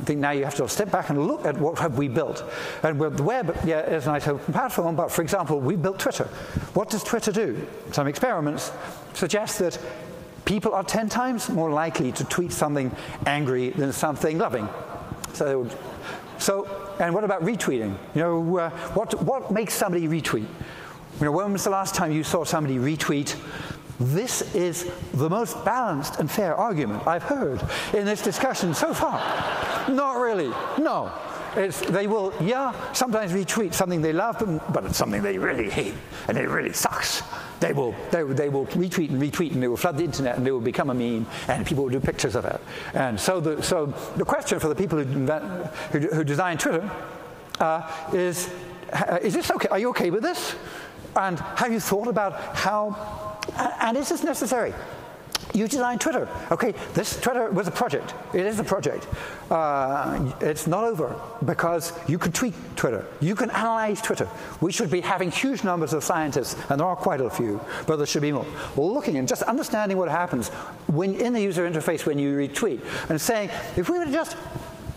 think now you have to step back and look at what have we built. And the web, yeah, is a nice open platform, but for example, we built Twitter. What does Twitter do? Some experiments suggest that people are 10 times more likely to tweet something angry than something loving. And what about retweeting? You know, what makes somebody retweet? You know, when was the last time you saw somebody retweet, "This is the most balanced and fair argument I've heard in this discussion so far"? Not really, no. They will, yeah, sometimes retweet something they love, but it's something they really hate, and it really sucks. They will retweet and retweet, and they will flood the internet, and they will become a meme, and people will do pictures of it. And so the question for the people who design Twitter is this okay? Are you okay with this? And have you thought about how? And is this necessary? You design Twitter. Okay, this Twitter was a project. It is a project. It's not over because you can tweak Twitter. You can analyze Twitter. We should be having huge numbers of scientists, and there are quite a few, but there should be more, looking and just understanding what happens when in the user interface when you retweet, and saying, if we were to just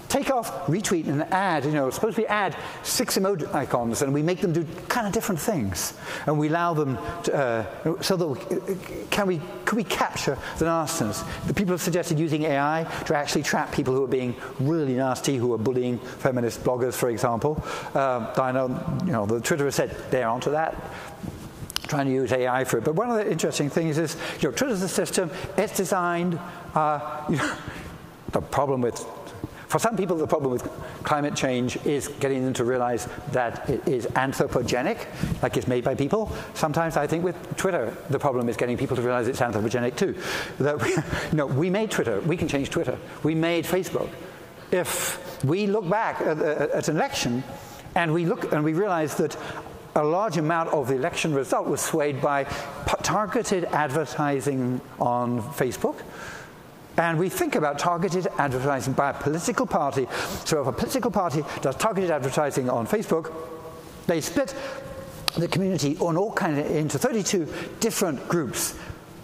take off retweet and add, you know, suppose we add 6 emoji icons and we make them do kind of different things, and we allow them to, so that could we capture the nastiness? The people have suggested using AI to actually trap people who are being really nasty, who are bullying feminist bloggers, for example. I know, you know, the Twitter has said they're onto that, trying to use AI for it. But one of the interesting things is, you know, Twitter's a system. It's designed. You know, the problem with For some people, the problem with climate change is getting them to realize that it is anthropogenic, like it's made by people. Sometimes I think with Twitter, the problem is getting people to realize it's anthropogenic too. That we made Twitter. We can change Twitter. We made Facebook. If we look back at an election and we realize that a large amount of the election result was swayed by targeted advertising on Facebook, and we think about targeted advertising by a political party. So if a political party does targeted advertising on Facebook, they split the community into 32 different groups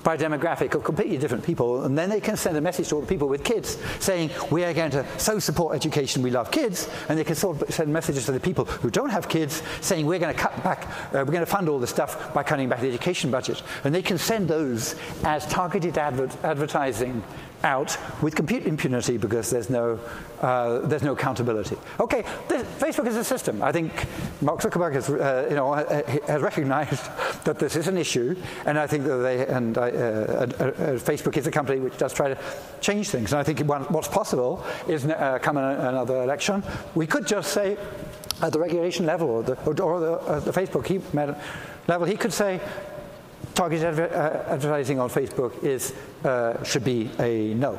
by demographic of completely different people, and then they can send a message to all the people with kids saying, we are going to so support education, we love kids, and they can send messages to the people who don't have kids saying, we're going to cut back, we're going to fund all this stuff by cutting back the education budget. And they can send those as targeted advertising out with complete impunity because there's no accountability. Okay, Facebook is a system. I think Mark Zuckerberg has recognized that this is an issue, and I think that Facebook is a company which does try to change things. And I think what's possible is come another election, we could just say at the regulation level or the Facebook level, he could say, targeted advertising on Facebook should be a no.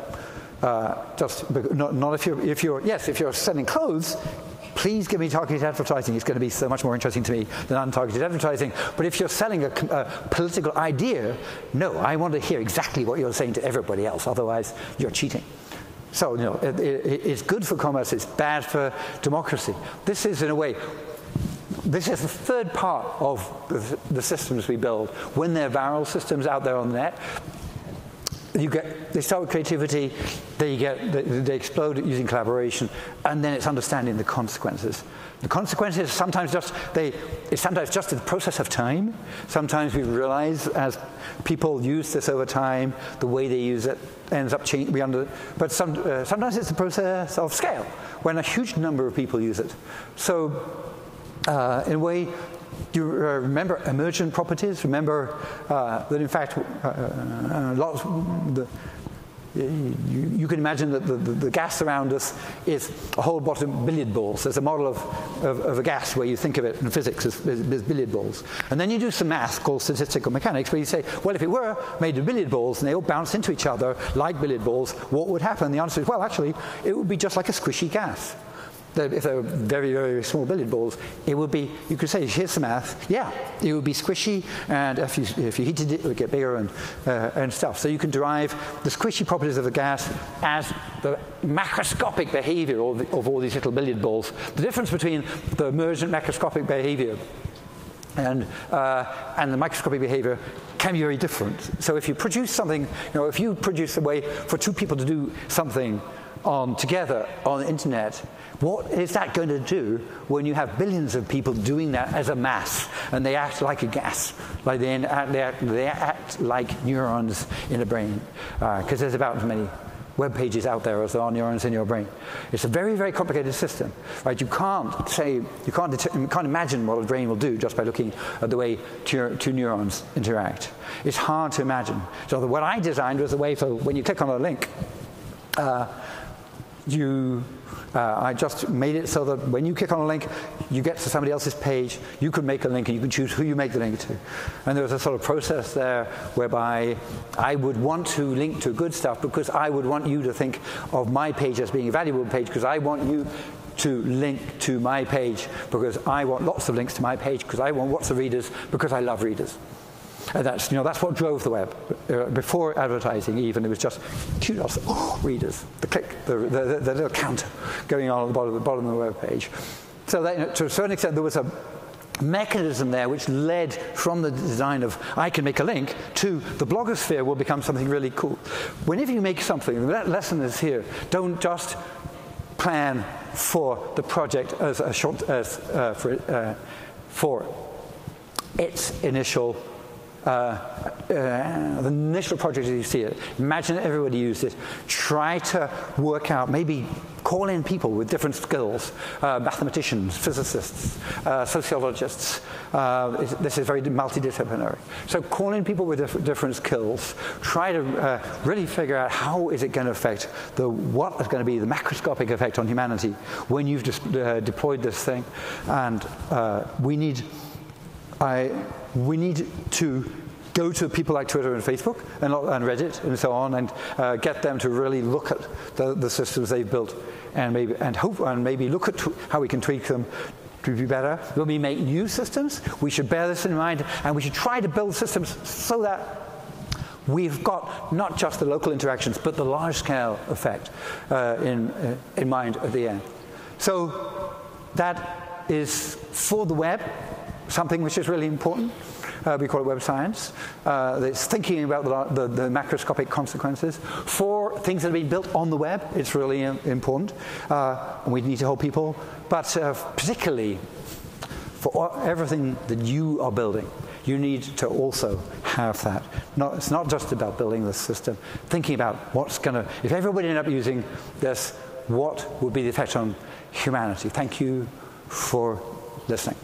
Not if you're selling clothes, please give me targeted advertising. It's going to be so much more interesting to me than untargeted advertising. But if you're selling a political idea, no, I want to hear exactly what you're saying to everybody else. Otherwise, you're cheating. So it's good for commerce. It's bad for democracy. This is, in a way, this is the third part of the systems we build. When they're viral systems out there on the net, they start with creativity, they explode using collaboration, and then it's understanding the consequences. The consequences sometimes it's sometimes just the process of time. Sometimes we realize as people use this over time, the way they use it ends up changing. But sometimes it's the process of scale, when a huge number of people use it. So in a way, you remember emergent properties. Remember that, in fact, you can imagine that the gas around us is a whole bottom of billiard balls. There's a model of a gas where you think of it in physics as billiard balls. And then you do some math called statistical mechanics, where you say, well, if it were made of billiard balls and they all bounce into each other like billiard balls, what would happen? The answer is, well, actually, it would be just like a squishy gas. If they were very, very small billiard balls, it would be, you could say, here's the math. Yeah, it would be squishy, and if you heated it, it would get bigger and stuff. So you can derive the squishy properties of the gas as the macroscopic behavior of all these little billiard balls. The difference between the emergent macroscopic behavior and the microscopic behavior can be very different. So if you produce something, if you produce a way for two people to do something together on the internet, what is that going to do when you have billions of people doing that as a mass, and they act like a gas, like they act like neurons in a brain, because there's about as many web pages out there as there are neurons in your brain. It's a very, very complicated system, right? You can't imagine what a brain will do just by looking at the way two neurons interact. It's hard to imagine. So what I designed was a way for when you click on a link, I just made it so that when you click on a link, you get to somebody else's page. You can make a link, and you can choose who you make the link to. And there was a sort of process there whereby I would want to link to good stuff because I would want you to think of my page as being a valuable page, because I want you to link to my page because I want lots of links to my page, because I want lots of readers because I love readers. And that's what drove the web. Before advertising even, it was just kudos, readers, the click, the little counter going on at the bottom of the web page. So that, to a certain extent, there was a mechanism there which led from the design of I can make a link to the blogosphere will become something really cool. Whenever you make something, that lesson is here. Don't just plan for the project as a short for its initial the initial project as you see it. Imagine everybody used it. Try to work out, maybe call in people with different skills, mathematicians, physicists, sociologists. This is very multidisciplinary. So call in people with different skills. Try to really figure out how is it going to affect what is going to be the macroscopic effect on humanity when you've deployed this thing. And we need to go to people like Twitter and Facebook and Reddit and so on, and get them to really look at the systems they've built, and maybe look at how we can tweak them to be better. When we make new systems, we should bear this in mind, and we should try to build systems so that we've got not just the local interactions, but the large-scale effect in mind at the end. So that is for the web, something which is really important. We call it web science. It's thinking about the macroscopic consequences. For things that have been built on the web, it's really important. And we need to hold people. But particularly for everything that you are building, you need to also have that. It's not just about building the system. Thinking about if everybody ended up using this, what would be the effect on humanity? Thank you for listening.